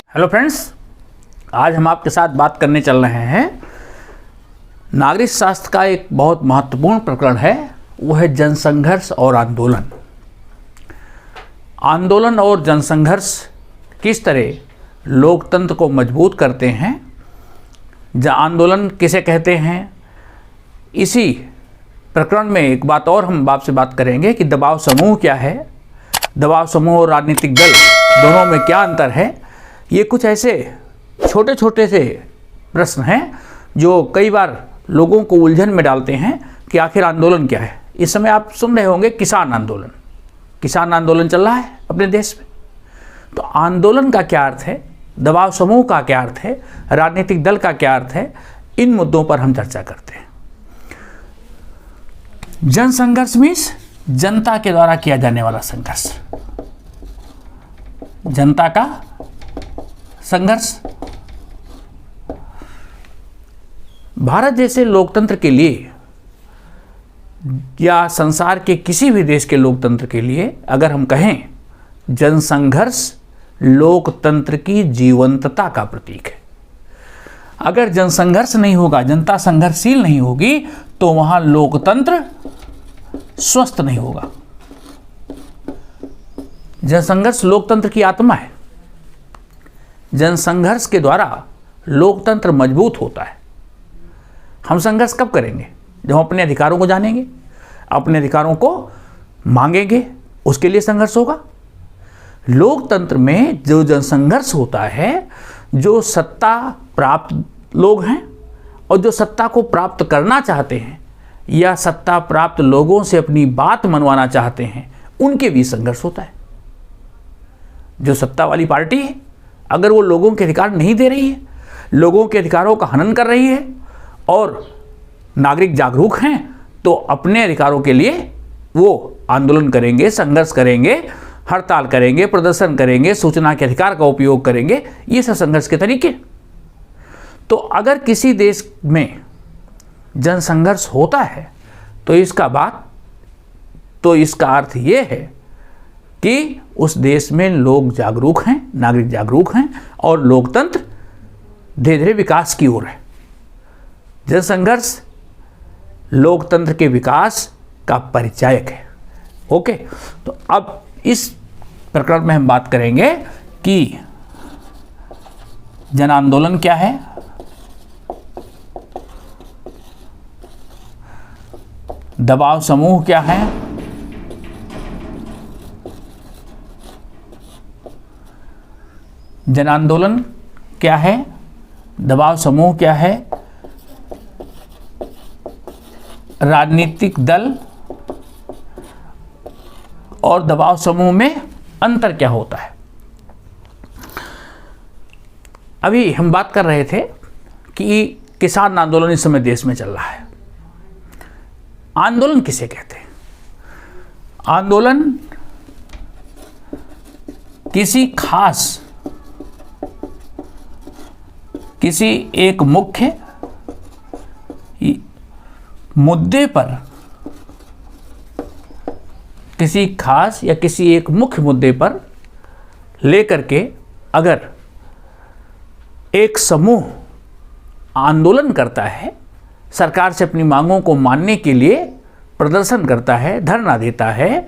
Hello friends, आज हम आपके साथ बात करने चल रहे हैं। नागरिक शास्त्र का एक बहुत महत्वपूर्ण प्रकरण है, वो है जनसंघर्ष और आंदोलन। आंदोलन और जनसंघर्ष किस तरह लोकतंत्र को मजबूत करते हैं, आंदोलन किसे कहते हैं, इसी प्रकरण में एक बात और हम आपसे बात करेंगे कि दबाव समूह क्या है, दबाव समूह और राजनीतिक दल दोनों में क्या अंतर है। ये कुछ ऐसे छोटे छोटे से प्रश्न हैं जो कई बार लोगों को उलझन में डालते हैं कि आखिर आंदोलन क्या है। इस समय आप सुन रहे होंगे किसान आंदोलन चल रहा है अपने देश में। तो आंदोलन का क्या अर्थ है, दबाव समूह का क्या अर्थ है, राजनीतिक दल का क्या अर्थ है, इन मुद्दों पर हम चर्चा करते हैं। जनसंघर्ष मीन्स जनता के द्वारा किया जाने वाला संघर्ष, जनता का संघर्ष। भारत जैसे लोकतंत्र के लिए या संसार के किसी भी देश के लोकतंत्र के लिए अगर हम कहें, जनसंघर्ष लोकतंत्र की जीवंतता का प्रतीक है। अगर जनसंघर्ष नहीं होगा, जनता संघर्षशील नहीं होगी, तो वहां लोकतंत्र स्वस्थ नहीं होगा। जनसंघर्ष लोकतंत्र की आत्मा है। जनसंघर्ष के द्वारा लोकतंत्र मजबूत होता है। हम संघर्ष कब करेंगे? जब हम अपने अधिकारों को जानेंगे, अपने अधिकारों को मांगेंगे, उसके लिए संघर्ष होगा। लोकतंत्र में जो जनसंघर्ष होता है, जो सत्ता प्राप्त लोग हैं और जो सत्ता को प्राप्त करना चाहते हैं या सत्ता प्राप्त लोगों से अपनी बात मनवाना चाहते हैं, उनके बीच संघर्ष होता है। जो सत्ता वाली पार्टी है, अगर वो लोगों के अधिकार नहीं दे रही है, लोगों के अधिकारों का हनन कर रही है और नागरिक जागरूक हैं, तो अपने अधिकारों के लिए वो आंदोलन करेंगे, संघर्ष करेंगे, हड़ताल करेंगे, प्रदर्शन करेंगे, सूचना के अधिकार का उपयोग करेंगे। ये सब संघर्ष के तरीके। तो अगर किसी देश में जनसंघर्ष होता है तो इसका अर्थ ये है कि उस देश में लोग जागरूक हैं, नागरिक जागरूक हैं और लोकतंत्र धीरे धीरे विकास की ओर है। जनसंघर्ष लोकतंत्र के विकास का परिचायक है। ओके, तो अब इस प्रकरण में हम बात करेंगे कि जन आंदोलन क्या है, दबाव समूह क्या है, जन आंदोलन क्या है, दबाव समूह क्या है, राजनीतिक दल और दबाव समूह में अंतर क्या होता है। अभी हम बात कर रहे थे कि किसान आंदोलन इस समय देश में चल रहा है। आंदोलन किसे कहते हैं? आंदोलन किसी एक मुख्य मुद्दे पर, किसी खास या किसी एक मुख्य मुद्दे पर लेकर के अगर एक समूह आंदोलन करता है, सरकार से अपनी मांगों को मानने के लिए प्रदर्शन करता है, धरना देता है,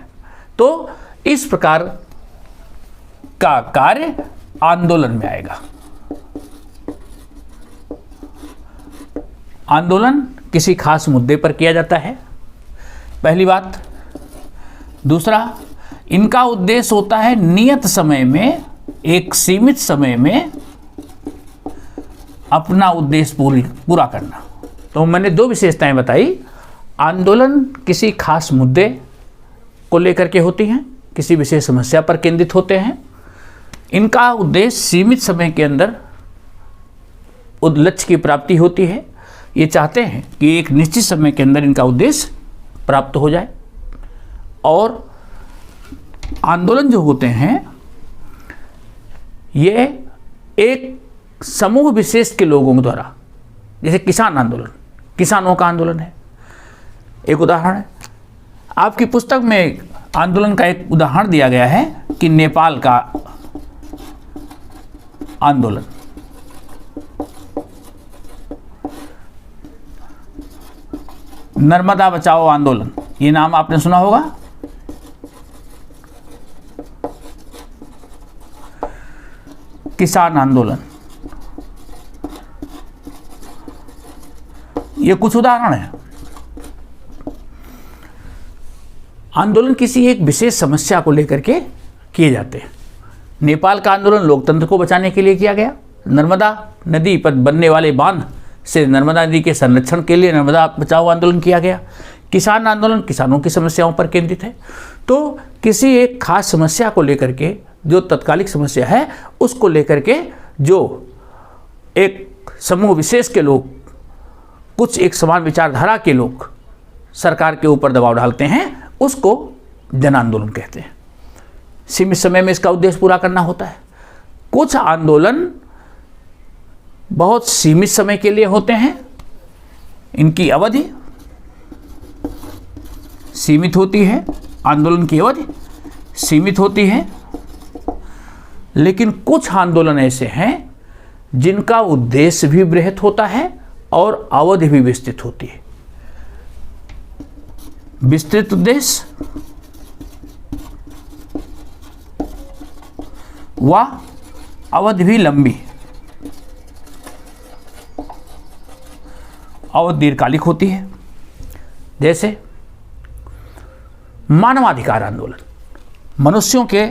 तो इस प्रकार का कार्य आंदोलन में आएगा। आंदोलन किसी खास मुद्दे पर किया जाता है, पहली बात। दूसरा, इनका उद्देश्य होता है नियत समय में, एक सीमित समय में अपना उद्देश्य पूरा करना। तो मैंने दो विशेषताएं बताई। आंदोलन किसी खास मुद्दे को लेकर के होती हैं, किसी विशेष समस्या पर केंद्रित होते हैं। इनका उद्देश्य सीमित समय के अंदर लक्ष्य की प्राप्ति होती है। ये चाहते हैं कि एक निश्चित समय के अंदर इनका उद्देश्य प्राप्त हो जाए। और आंदोलन जो होते हैं, ये एक समूह विशेष के लोगों द्वारा, जैसे किसान आंदोलन, किसानों का आंदोलन है, एक उदाहरण है। आपकी पुस्तक में आंदोलन का एक उदाहरण दिया गया है कि नेपाल का आंदोलन, नर्मदा बचाओ आंदोलन, ये नाम आपने सुना होगा। किसान आंदोलन, ये कुछ उदाहरण है। आंदोलन किसी एक विशेष समस्या को लेकर के किए जाते हैं। नेपाल का आंदोलन लोकतंत्र को बचाने के लिए किया गया। नर्मदा नदी पर बनने वाले बांध से नर्मदा नदी के संरक्षण के लिए नर्मदा बचाओ आंदोलन किया गया। किसान आंदोलन किसानों की समस्याओं पर केंद्रित है। तो किसी एक खास समस्या को लेकर के, जो तत्कालिक समस्या है, उसको लेकर के जो एक समूह विशेष के लोग, कुछ एक समान विचारधारा के लोग सरकार के ऊपर दबाव डालते हैं, उसको जन आंदोलन कहते हैं। सीमित समय में इसका उद्देश्य पूरा करना होता है। कुछ आंदोलन बहुत सीमित समय के लिए होते हैं, इनकी अवधि सीमित होती है, आंदोलन की अवधि सीमित होती है। लेकिन कुछ आंदोलन ऐसे हैं जिनका उद्देश्य भी बृहत होता है और अवधि भी विस्तृत होती है। विस्तृत उद्देश्य व अवधि भी लंबी, अवधि दीर्घकालिक होती है। जैसे मानवाधिकार आंदोलन, मनुष्यों के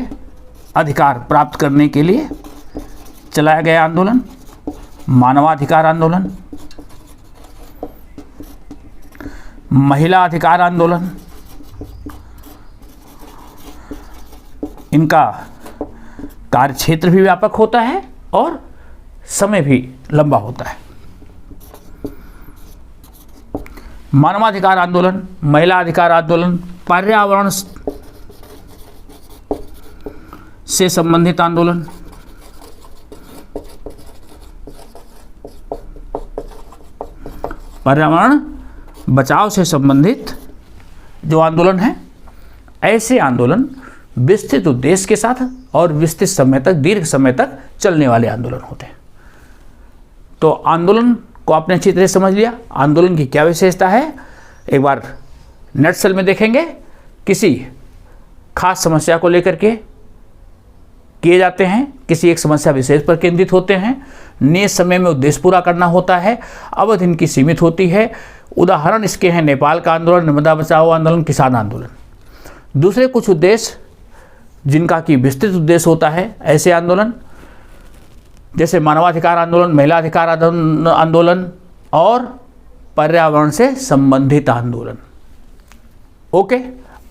अधिकार प्राप्त करने के लिए चलाया गया आंदोलन मानवाधिकार आंदोलन। महिला अधिकार आंदोलन, इनका कार्यक्षेत्र भी व्यापक होता है और समय भी लंबा होता है। मानवाधिकार आंदोलन, महिला अधिकार आंदोलन, पर्यावरण से संबंधित आंदोलन, पर्यावरण बचाव से संबंधित जो आंदोलन है, ऐसे आंदोलन विस्तृत उद्देश्य के साथ और विस्तृत समय तक, दीर्घ समय तक चलने वाले आंदोलन होते हैं। तो आंदोलन को आपने अच्छी तरह समझ लिया। आंदोलन की क्या विशेषता है, एक बार नटशेल में देखेंगे। किसी खास समस्या को लेकर के किए जाते हैं, किसी एक समस्या विशेष पर केंद्रित होते हैं, नियत समय में उद्देश्य पूरा करना होता है, अवधि इनकी सीमित होती है। उदाहरण इसके हैं नेपाल का आंदोलन, नर्मदा बचाओ आंदोलन, किसान आंदोलन। दूसरे कुछ उद्देश्य जिनका कि विस्तृत उद्देश्य होता है, ऐसे आंदोलन जैसे मानवाधिकार आंदोलन, महिला अधिकार आंदोलन और पर्यावरण से संबंधित आंदोलन। ओके,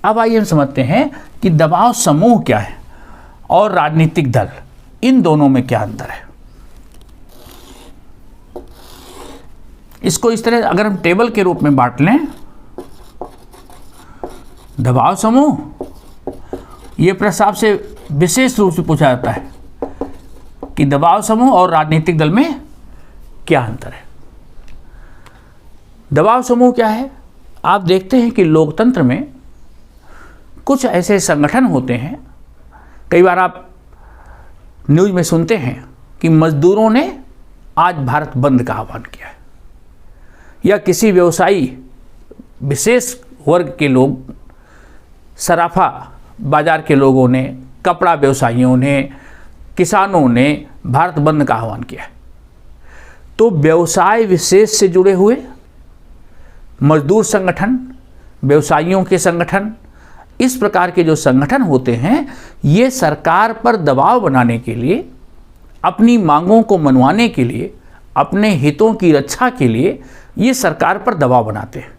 अब आइए हम समझते हैं कि दबाव समूह क्या है और राजनीतिक दल, इन दोनों में क्या अंतर है। इसको इस तरह अगर हम टेबल के रूप में बांट लें, दबाव समूह, ये प्रश्न आपसे विशेष रूप से पूछा जाता है कि दबाव समूह और राजनीतिक दल में क्या अंतर है। दबाव समूह क्या है? आप देखते हैं कि लोकतंत्र में कुछ ऐसे संगठन होते हैं, कई बार आप न्यूज़ में सुनते हैं कि मजदूरों ने आज भारत बंद का आह्वान किया है, या किसी व्यवसायी विशेष वर्ग के लोग, सराफा बाजार के लोगों ने, कपड़ा व्यवसायियों ने, किसानों ने भारत बंद का आह्वान किया है। तो व्यवसाय विशेष से जुड़े हुए मजदूर संगठन, व्यवसायियों के संगठन, इस प्रकार के जो संगठन होते हैं, ये सरकार पर दबाव बनाने के लिए, अपनी मांगों को मनवाने के लिए, अपने हितों की रक्षा के लिए ये सरकार पर दबाव बनाते हैं।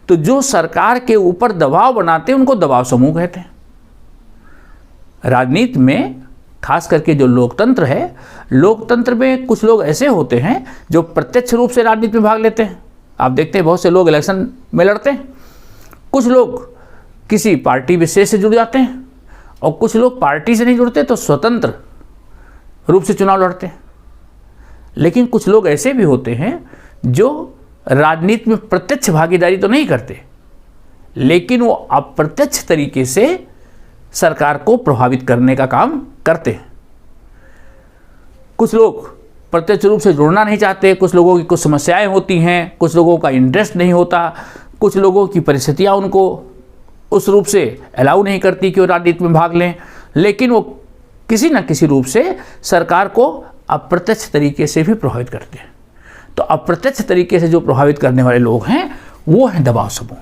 तो जो सरकार के ऊपर दबाव बनाते हैं उनको दबाव समूह कहते हैं। राजनीति में खास करके जो लोकतंत्र है, लोकतंत्र में कुछ लोग ऐसे होते हैं जो प्रत्यक्ष रूप से राजनीति में भाग लेते हैं। आप देखते हैं बहुत से लोग इलेक्शन में लड़ते हैं, कुछ लोग किसी पार्टी विशेष से जुड़ जाते हैं, और कुछ लोग पार्टी से नहीं जुड़ते तो स्वतंत्र रूप से चुनाव लड़ते हैं। लेकिन कुछ लोग ऐसे भी होते हैं जो राजनीति में प्रत्यक्ष भागीदारी तो नहीं करते, लेकिन वो अप्रत्यक्ष तरीके से सरकार को प्रभावित करने का काम करते हैं। कुछ लोग प्रत्यक्ष रूप से जुड़ना नहीं चाहते, कुछ लोगों की कुछ समस्याएं होती हैं, कुछ लोगों का इंटरेस्ट नहीं होता, कुछ लोगों की परिस्थितियां उनको उस रूप से अलाउ नहीं करती कि वो राजनीति में भाग लें, लेकिन वो किसी न किसी रूप से सरकार को अप्रत्यक्ष तरीके से भी प्रभावित करते हैं। तो अप्रत्यक्ष तरीके से जो प्रभावित करने वाले लोग हैं वो हैं दबाव समूह।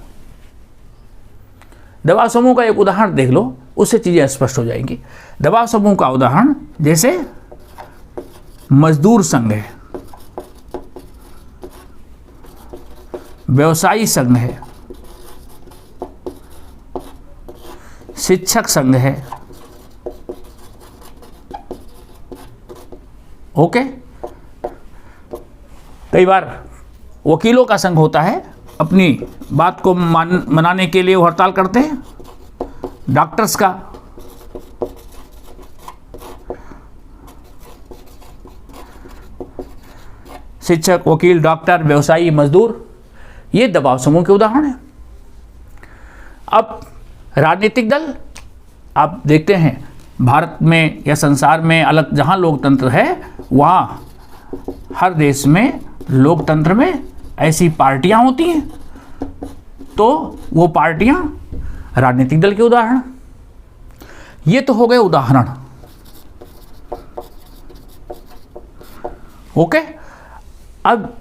दबाव समूह का एक उदाहरण देख लो, उससे चीज़ें स्पष्ट हो जाएंगी। दबाव समूह का उदाहरण जैसे मजदूर संघ है, व्यवसायी संघ है, शिक्षक संघ है, ओके। कई बार वकीलों का संघ होता है, अपनी बात को मनाने के लिए वो हड़ताल करते हैं। डॉक्टर्स का, शिक्षक, वकील, डॉक्टर, व्यवसायी, मजदूर, ये दबाव समूह के उदाहरण हैं। अब राजनीतिक दल आप देखते हैं भारत में या संसार में अलग जहाँ लोकतंत्र है वहाँ हर देश में लोकतंत्र में ऐसी पार्टियाँ होती हैं, तो वो पार्टियाँ राजनीतिक दल के उदाहरण। ये तो हो गए उदाहरण, ओके। अब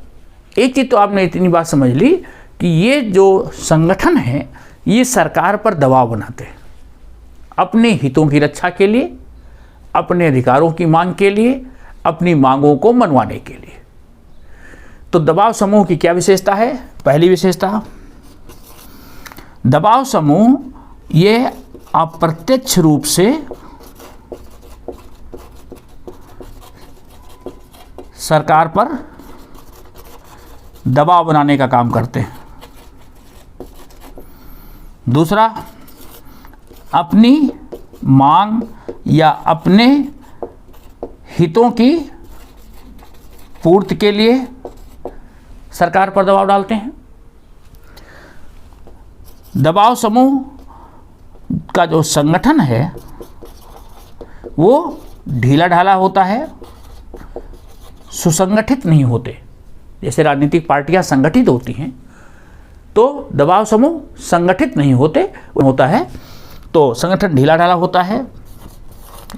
एक चीज़ तो आपने इतनी बात समझ ली कि ये जो संगठन है ये सरकार पर दबाव बनाते हैं अपने हितों की रक्षा के लिए, अपने अधिकारों की मांग के लिए, अपनी मांगों को मनवाने के लिए। तो दबाव समूह की क्या विशेषता है? पहली विशेषता, दबाव समूह ये अप्रत्यक्ष रूप से सरकार पर दबाव बनाने का काम करते हैं। दूसरा, अपनी मांग या अपने हितों की पूर्ति के लिए सरकार पर दबाव डालते हैं। दबाव समूह का जो संगठन है वो ढीला ढाला होता है, सुसंगठित नहीं होते। जैसे राजनीतिक पार्टियां संगठित होती हैं तो दबाव समूह संगठित नहीं होता है, तो संगठन ढीला ढाला होता है।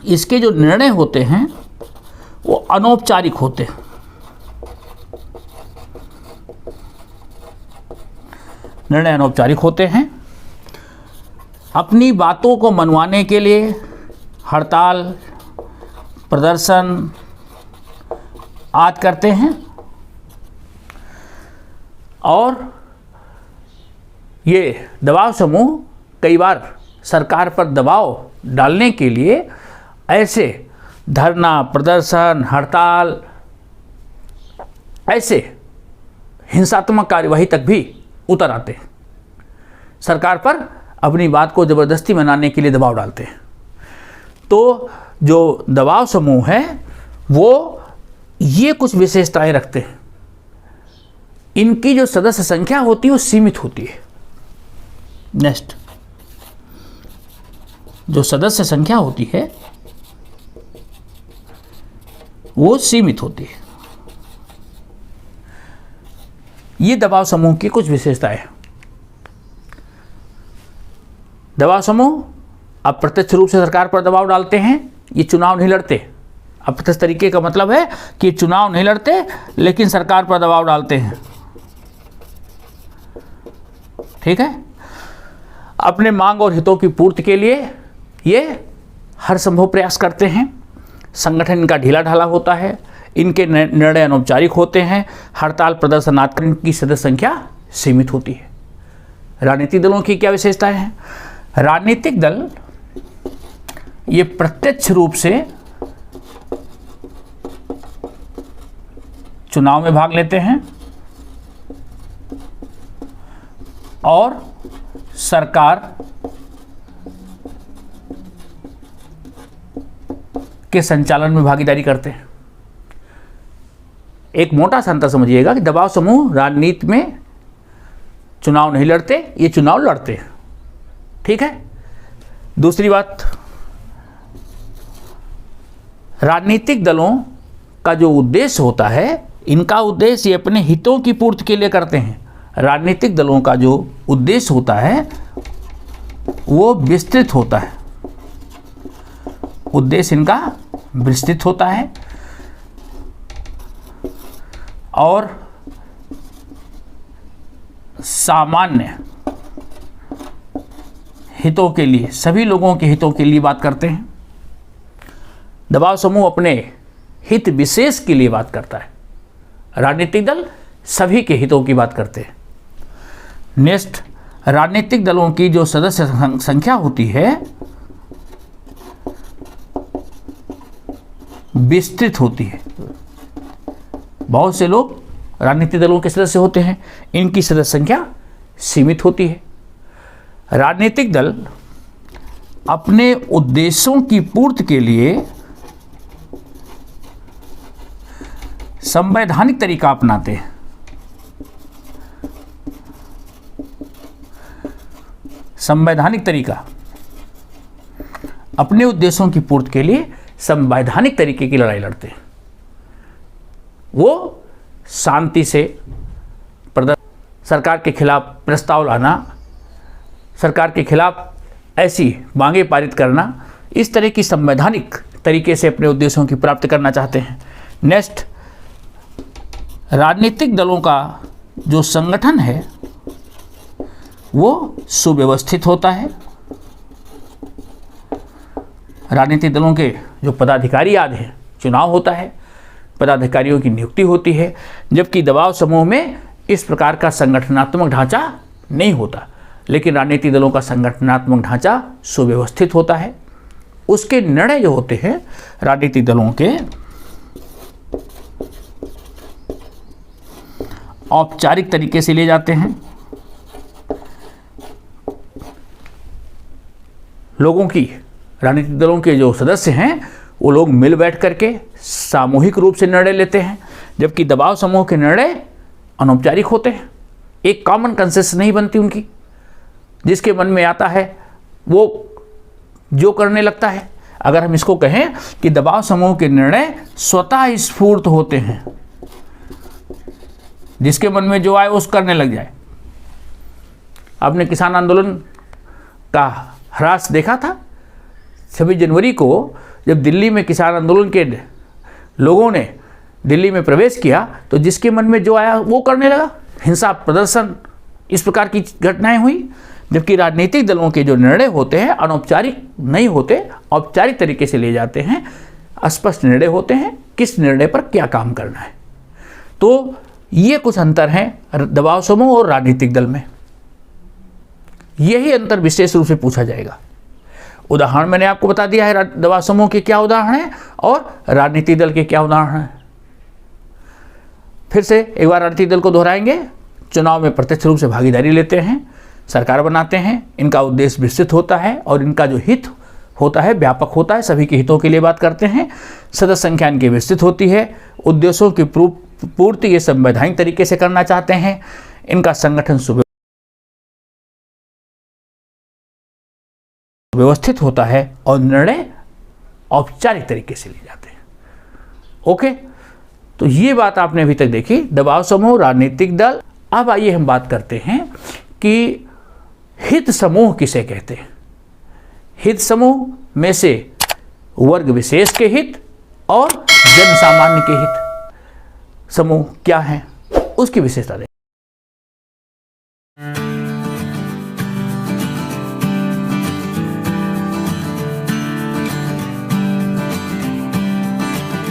इसके जो निर्णय होते हैं वो अनौपचारिक होते हैं। निर्णय अनौपचारिक होते हैं। अपनी बातों को मनवाने के लिए हड़ताल, प्रदर्शन आदि करते हैं, और ये दबाव समूह कई बार सरकार पर दबाव डालने के लिए ऐसे धरना, प्रदर्शन, हड़ताल, ऐसे हिंसात्मक कार्यवाही तक भी उतर आते हैं। सरकार पर अपनी बात को ज़बरदस्ती मनाने के लिए दबाव डालते हैं। तो जो दबाव समूह है वो ये कुछ विशेषताएं रखते हैं। इनकी जो सदस्य संख्या होती है वो सीमित होती है। नेक्स्ट, जो सदस्य संख्या होती है वो सीमित होती है। ये दबाव समूह की कुछ विशेषताएं हैं। दबाव समूह अप्रत्यक्ष रूप से सरकार पर दबाव डालते हैं। ये चुनाव नहीं लड़ते। अप्रत्यक्ष तरीके का मतलब है कि चुनाव नहीं लड़ते लेकिन सरकार पर दबाव डालते हैं, ठीक है। अपने मांग और हितों की पूर्ति के लिए ये हर संभव प्रयास करते हैं। संगठन इनका ढीला ढाला होता है, इनके निर्णय अनौपचारिक होते हैं, हड़ताल, प्रदर्शन आदि की सदस्य संख्या सीमित होती है। राजनीतिक दलों की क्या विशेषताएं हैं? राजनीतिक दल ये प्रत्यक्ष रूप से चुनाव में भाग लेते हैं और सरकार के संचालन में भागीदारी करते हैं। एक मोटा सा अंतर समझिएगा कि दबाव समूह राजनीति में चुनाव नहीं लड़ते, ये चुनाव लड़ते हैं, ठीक है। दूसरी बात, राजनीतिक दलों का जो उद्देश्य होता है, इनका उद्देश्य ये अपने हितों की पूर्ति के लिए करते हैं। राजनीतिक दलों का जो उद्देश्य होता है वो विस्तृत होता है, उद्देश्य इनका विस्तृत होता है और सामान्य हितों के लिए, सभी लोगों के हितों के लिए बात करते हैं। दबाव समूह अपने हित विशेष के लिए बात करता है, राजनीतिक दल सभी के हितों की बात करते हैं। नेक्स्ट, राजनीतिक दलों की जो सदस्य संख्या होती है विस्तृत होती है। बहुत से लोग राजनीतिक दलों के सदस्य होते हैं, इनकी सदस्य संख्या सीमित होती है। राजनीतिक दल अपने उद्देश्यों की पूर्ति के लिए संवैधानिक तरीका अपनाते हैं। संवैधानिक तरीका, अपने उद्देश्यों की पूर्ति के लिए संवैधानिक तरीके की लड़ाई लड़ते हैं। वो शांति से सरकार के खिलाफ प्रस्ताव लाना, सरकार के खिलाफ ऐसी मांगे पारित करना, इस तरह की संवैधानिक तरीके से अपने उद्देश्यों की प्राप्ति करना चाहते हैं। नेक्स्ट, राजनीतिक दलों का जो संगठन है वो सुव्यवस्थित होता है। राजनीतिक दलों के जो पदाधिकारी आदि हैं, चुनाव होता है, पदाधिकारियों की नियुक्ति होती है, जबकि दबाव समूह में इस प्रकार का संगठनात्मक ढांचा नहीं होता। लेकिन राजनीतिक दलों का संगठनात्मक ढांचा सुव्यवस्थित होता है। उसके निर्णय जो होते हैं राजनीतिक दलों के औपचारिक तरीके से लिए जाते हैं। लोगों की, राजनीतिक दलों के जो सदस्य हैं वो लोग मिल बैठ करके सामूहिक रूप से निर्णय लेते हैं, जबकि दबाव समूह के निर्णय अनौपचारिक होते हैं। एक कॉमन कंसेंसस नहीं बनती उनकी, जिसके मन में आता है वो जो करने लगता है। अगर हम इसको कहें कि दबाव समूह के निर्णय स्वतः स्फूर्त होते हैं, जिसके मन में जो आए उस करने लग जाए। आपने किसान आंदोलन का ह्रास देखा था 26 जनवरी को, जब दिल्ली में किसान आंदोलन के लोगों ने दिल्ली में प्रवेश किया तो जिसके मन में जो आया वो करने लगा, हिंसा प्रदर्शन, इस प्रकार की घटनाएं हुई। जबकि राजनीतिक दलों के जो निर्णय होते हैं अनौपचारिक नहीं होते, औपचारिक तरीके से ले जाते हैं, स्पष्ट निर्णय होते हैं किस निर्णय पर क्या काम करना है। तो ये कुछ अंतर हैं दबाव समूह और राजनीतिक दल में। यही अंतर विशेष रूप से पूछा जाएगा। उदाहरण मैंने आपको बता दिया है, दबाव समूह के क्या उदाहरण हैं और राजनीतिक दल के क्या उदाहरण हैं। फिर से एक बार राजनीतिक दल को दोहराएंगे। चुनाव में प्रत्यक्ष रूप से भागीदारी लेते हैं, सरकार बनाते हैं, इनका उद्देश्य विस्तृत होता है और इनका जो हित होता है व्यापक होता है, सभी के हितों के लिए बात करते हैं। सदस्य संख्या इनकी विस्तृत होती है, उद्देश्यों की पूर्ति ये संवैधानिक तरीके से करना चाहते हैं, इनका संगठन व्यवस्थित होता है और निर्णय औपचारिक तरीके से लिए जाते हैं। ओके, तो ये बात आपने अभी तक देखी, दबाव समूह, राजनीतिक दल। अब आइए हम बात करते हैं कि हित समूह किसे कहते हैं। हित समूह में से वर्ग विशेष के हित और जन सामान्य के हित समूह क्या हैं, उसकी विशेषता दें।